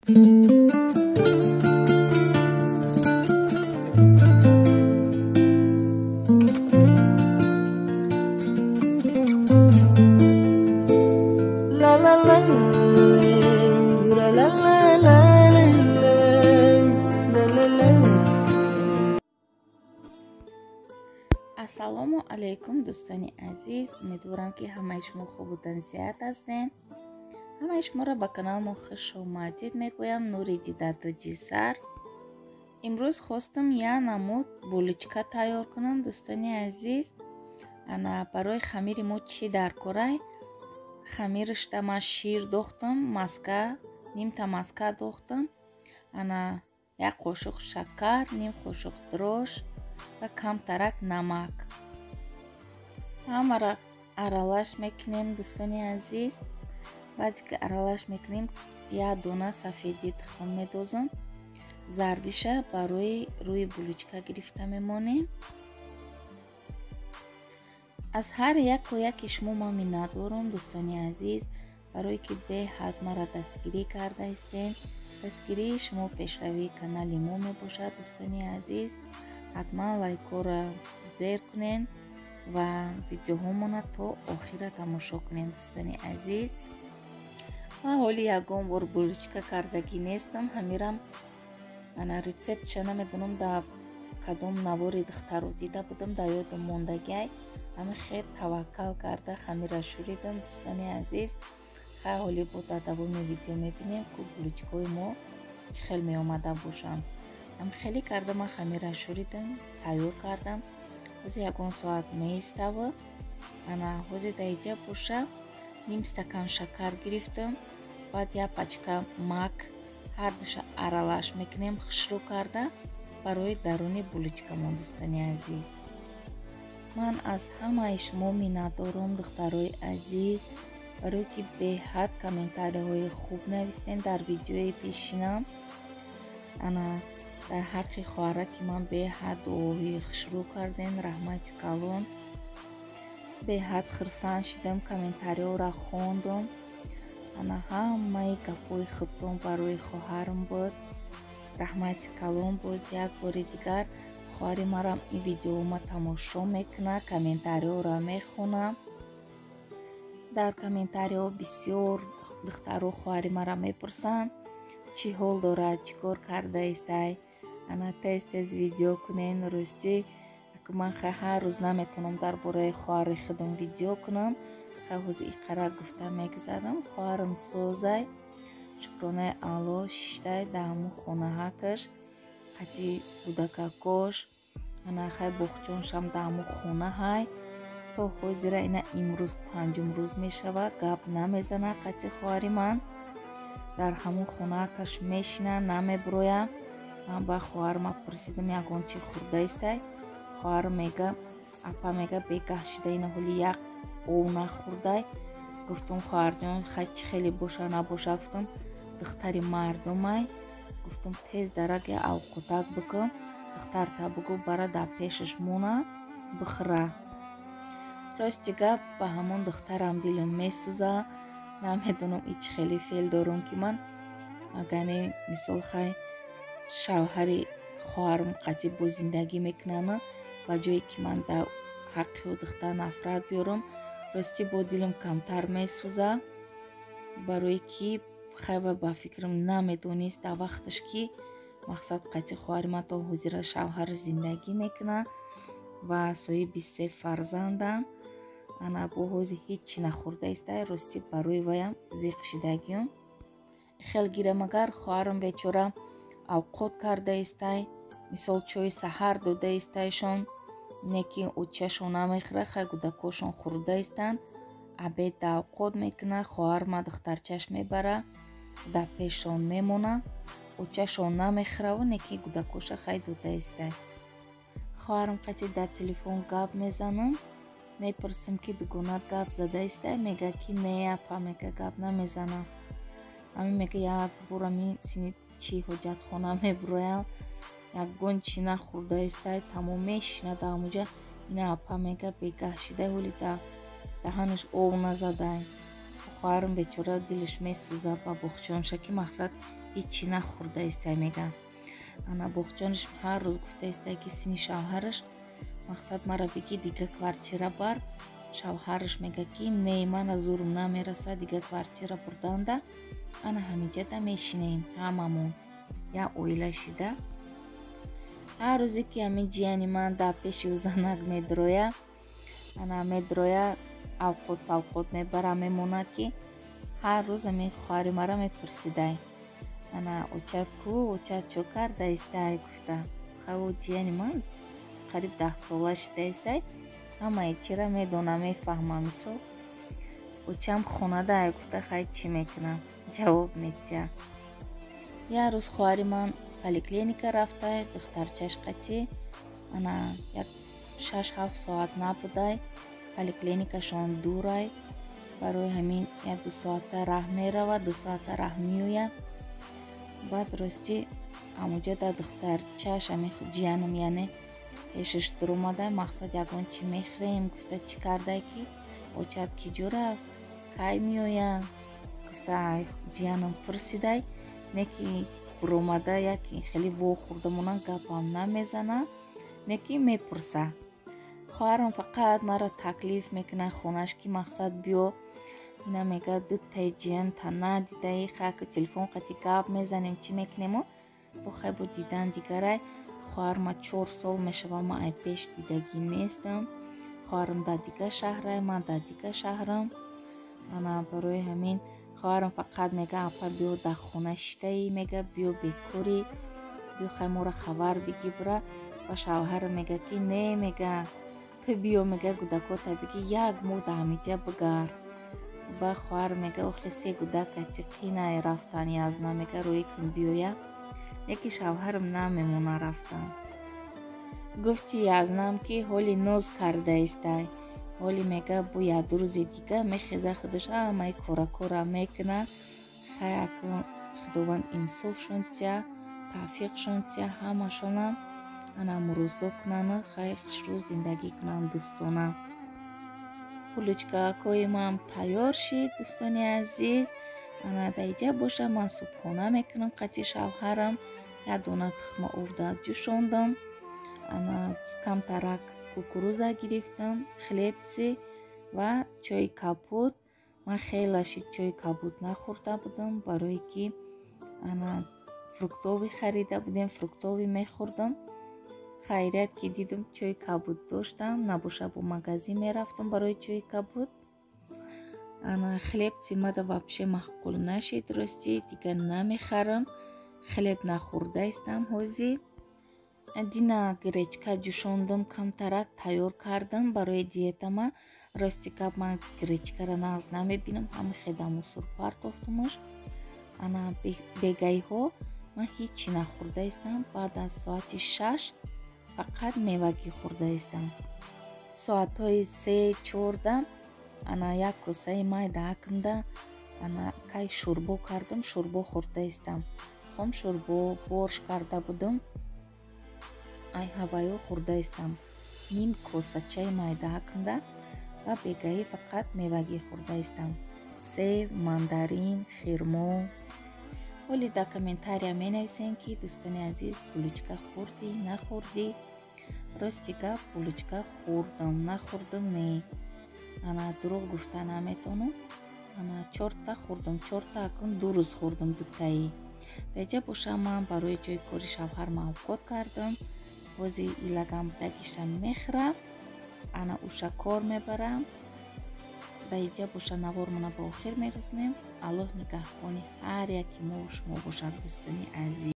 ассалому алайкум дӯстони азиз, умедворам ки ҳамаи шумо хубу тансиҳат ҳастед. ҳамаи шуморо ба канал мо хуш омадид мегӯям. Нури Дидатоҷи сар. имрӯз хостам як намуд булочка тайёр кунам дӯстони азиз. ана барои хамири мо чӣ даркорай? Хамиришда ман шир дохтам, маска, нимта маска дохтам, ана як қошуқ шакар, ним қошуқ дрош ва камтарак намак. ҳамаро аралаш мекунем дӯстони азиз. баъде ки аралаш мекунем, як дона сафеди тухм медозам. зардиша барои рӯи булочка гирифта мемонем. аз ҳар яки шумо ман миннатдорам дӯстони азиз, барое ки беҳад мара дастгирӣ кардаистед. дастгирии шумо пешравии канали мо мебошад дӯстони азиз. ҳатман лайкҳоро зер кунед ва видеоҳомона то охира тамошо кунед дӯстони азиз. ман ҳоли ягон бор булочка кардагӣ нестам. ҳамирам ана рецептша намедонам дар кадом навори духтаро дида будам, дар ёдам мондагиай. ҳамин хел таваккал карда хамира шӯридам дӯстони азиз. хай ҳоли бо дар давоми видео мебинем ки булочкаҳои мо чӣ хел меомада бошанд. ҳамин хеле карда ман хамира шӯридам, тайёр кардам. ҳози ягон соат меистава. ана ҳози дар иҷа боша. ним стакан шакар гирифтам, баъд як пачка мак, ҳар душа аралаш мекунем хушрӯ карда барои даруни булочкамон дӯстони азиз. ман аз ҳамаи шумо миннатдорам духтарои азиз, барое ки беҳад комментарияҳои хуб навистед дар видеои пешинам. ана дар ҳаққи хоҳара ки ман беҳад дуоҳои хушрӯ кардем, раҳмати калон. беҳад хурсанд шидам, комментариҳоро хондам. ана ҳамаи гапҳои хубтон барои хоҳарам буд. раҳмати калон. боз як бори дигар хоҳари марам ин видеоҳома тамошо мекунад, комментариҳоро мехонам. дар комментариҳо бисёр духтаро хоҳари мара мепурсанд чӣ ҳол дорад, чӣ кор кардаистай, ана тез тез видео кунен. ростӣ ман ҳар рӯз наметавонам дар бораи хоҳари худам видео кунам. ҳози иқара гуфта мегзарам. хоҳарам созай, шукронаи алло, шиштай дар ҳамун хонаҳакаш, қати кӯдакакош, ана хай бохчоншам дар ҳамун хонаҳай. то ҳозира ина имрӯз панҷум рӯз мешавад, гап намезана. қати хоҳари ман дар ҳамун хонаҳакаш мешина, намебироя. ман ба хоҳарам пурсидам ягон чӣ хӯрдаистай. хоҳарам мега, апа мега бегаҳ шуда ина ҳоли як ов нахӯрдай. гуфтам хоҳарҷон хай чӣ хеле боша набоша. гуфтам духтари мардумай. гуфтам тез дарак я авқотак бикун. духтарта бугӯ бара дар пешаш мона бихӯра. рости гап ба ҳамон духтарам дилам месӯза. намедонам и чӣ хеле феъл дорам ки ман агане мисол хай шавҳари хоҳарам қатъи бо зиндагӣ мекунана, ба ҷое ки ман дар ҳаққи духтар нафрат биёрам. ростӣ бо дилам камтар месӯза, барое ки хайва ба фикрам намедонист дар вақташ ки мақсад қатъи хоҳари ман то ҳозира шавҳар зиндагӣ мекунад ва соҳиби 3 фарзандам. ана бо ҳози ҳеҷ чӣ нахӯрдаистай. ростӣ барои ваям зиқ шидагиам. хел гирамагар хоҳарам бечора авқот кардаистай. мисол чойи саҳар додаистайшон, не ки очашон намехӯра, хай кӯдакошон хӯрдаистанд. абед дар авқот мекуна. хоҳарма духтарчаш мебара, дар пешон мемона. очашон намехӯрава, не ки кӯдакоша хай додаистай. хоҳарам қатъи дар телефон гап мезанам. мепурсим ки дугона гап задаистай. мега ки не апа, мега гап намезанам. ҳамин мега як борами сини чӣ ҳоҷатхона мебироям, ягон чӣ нахӯрдаистай. тамом мешина дар ҳамуҷа. ина апа мега бегаҳ шидай, ҳоли дар даҳанаш ов назадай. хоҳарам бечора дилаш месӯзад ба бохчонша ки мақсад ҳичи нахӯрда истай мега. Ана боғҷониш ҳар рӯз гуфта истай ки сини шавҳараш мақсад мара биги дига квартира бар. Шавҳараш мега ки не, мана зурм намераса, дига квартира бурданда ана ҳамиҷада мешинем ҳамамон як оила шида. ҳар рӯзе ки ҳамин ҷияни ман дар пеши ӯзанак медроя, ана медроя авқот павқот мебара, мемонад ки ҳар рӯз ҳамин хоҳари мара мепурсидай: ана очат ку, очат чо карда истай? Гуфта хаву ҷияни ман қариб 10 сола шида истай, ҳамаи чира медона, мефаҳма. Мисол очам хонада, гуфта хай чӣ мекунам? Ҷавоб медиҳа. як рӯз хоҳари ман поликлиника рафтай, духтарчаш қатӣ ана як 6-7 соат набудай, поликлиникашон дурай, барои ҳамин 1-2 соата раҳ мерава, 2 соата раҳ меоя. баъд ростӣ ҳамуҷада духтарчаш ҳамин ҷиянам яъне пешаш дуромадай, мақсад ягон чӣ мехӯрем? Гуфта чӣ кардай ки? Очат ки ҷо рафт? Кай меоя? Гуфта ҷиянам пурсидай, не ки буромада яки хеле вохӯрдамона гапам намезана, не ки мепурса. хоҳарам фақат мара таклиф мекунад хонаш ки мақсад биё, ина мега дутаи ҷиян та надидаи, хайку телефон қатӣ гап мезанем, чӣ мекунемо? Бо хай бо дидан дигарай. хоҳарма 4 сол мешава ман ай пеш дидагӣ нестам. хоҳарам дар дига шаҳрай, ман дар дига шаҳрам. ана барои ҳамин хоҳарам фақат мега апа биё дар хона шидаӣ, мега биё бекорӣ, биё хай мора хабар бигибра. ва шавҳарам мега ки не, мега ту биё, мега гудакота биги як моҳ дар ҳамиҷа бигард. ба хоҳарам мега охи 3 гудакати қинай рафтан язна, мега рӯи кун биёя. Леки шавҳарам намемона рафтан. Гуфти язнам ки ҳоли ноз карда истай. ҳоли мега бо 1-2 рӯзи дига мехеза худаш ҳамаи кора мекуна. хай акун худованд инсофшон тия, тавфиқшон тия, ҳамашонам ана муросо кунанд, хай хушрӯ зиндагӣ кунанд дӯстона. Кулучкаҳои ман тайёр шид, дӯстони азиз. ана дар иҷа боша ман субҳона мекунам қатъи шавҳарам. як дона тухма овда ҷӯшондам, ана камтарак кукуруза гирифтам, хлебци ва чойи капут. ман хеле шид чойи капут нахӯрда будам, барое ки ана фруктовӣ харида будем, фруктовӣ мехӯрдам. хайрият ки дидам чойи капут доштам, набоша бо магазин мерафтам барои чойи капут. ана хлебци мада вобше маъқул нашид, ростӣ дига намехарам, хлеб нахӯрда истам ҳозир. дина гречка ҷӯшондам, камтарак тайёр кардам барои диетама. рости гап ман гречкара нағз намебинам, ҳама хедаму сурпар тофтумаш. ана бегаиҳо ман ҳичи нахӯрда истам. баъд аз соати 6 фақат мевагӣ хӯрда истам. соатҳои 3-4 ана як косаи майда ҳакмда ана кай шӯрбо кардам, шӯрбо хӯрда истам. хом шӯрбо борщ карда будам, ай ҳаваё хӯрда истам. ним коса чай майда ҳакмда ва бегаӣ фақат мевагӣ хӯрда истам. сев, мандарин, хирмо. ҳоли дар комментария менависем ки дӯстони азиз булучка хӯрдӣ, нахӯрдӣ? рости гап булучка хӯрдам, нахӯрдам не. ана дурӯғ гуфта наметавонам. ана 4 хӯрдам, 4 акун 2 рӯз хӯрдам дутаи. даҷа боша ман барои ҷои кори шавҳарам авқот кардам. бози илагам будагиша мехӯрам, ана уша кор мебарам. дар иҷа боша навормона ба охир мерасонем. аллоҳ нигаҳбони ҳар яки мо шумо бошад, дӯстони азиз.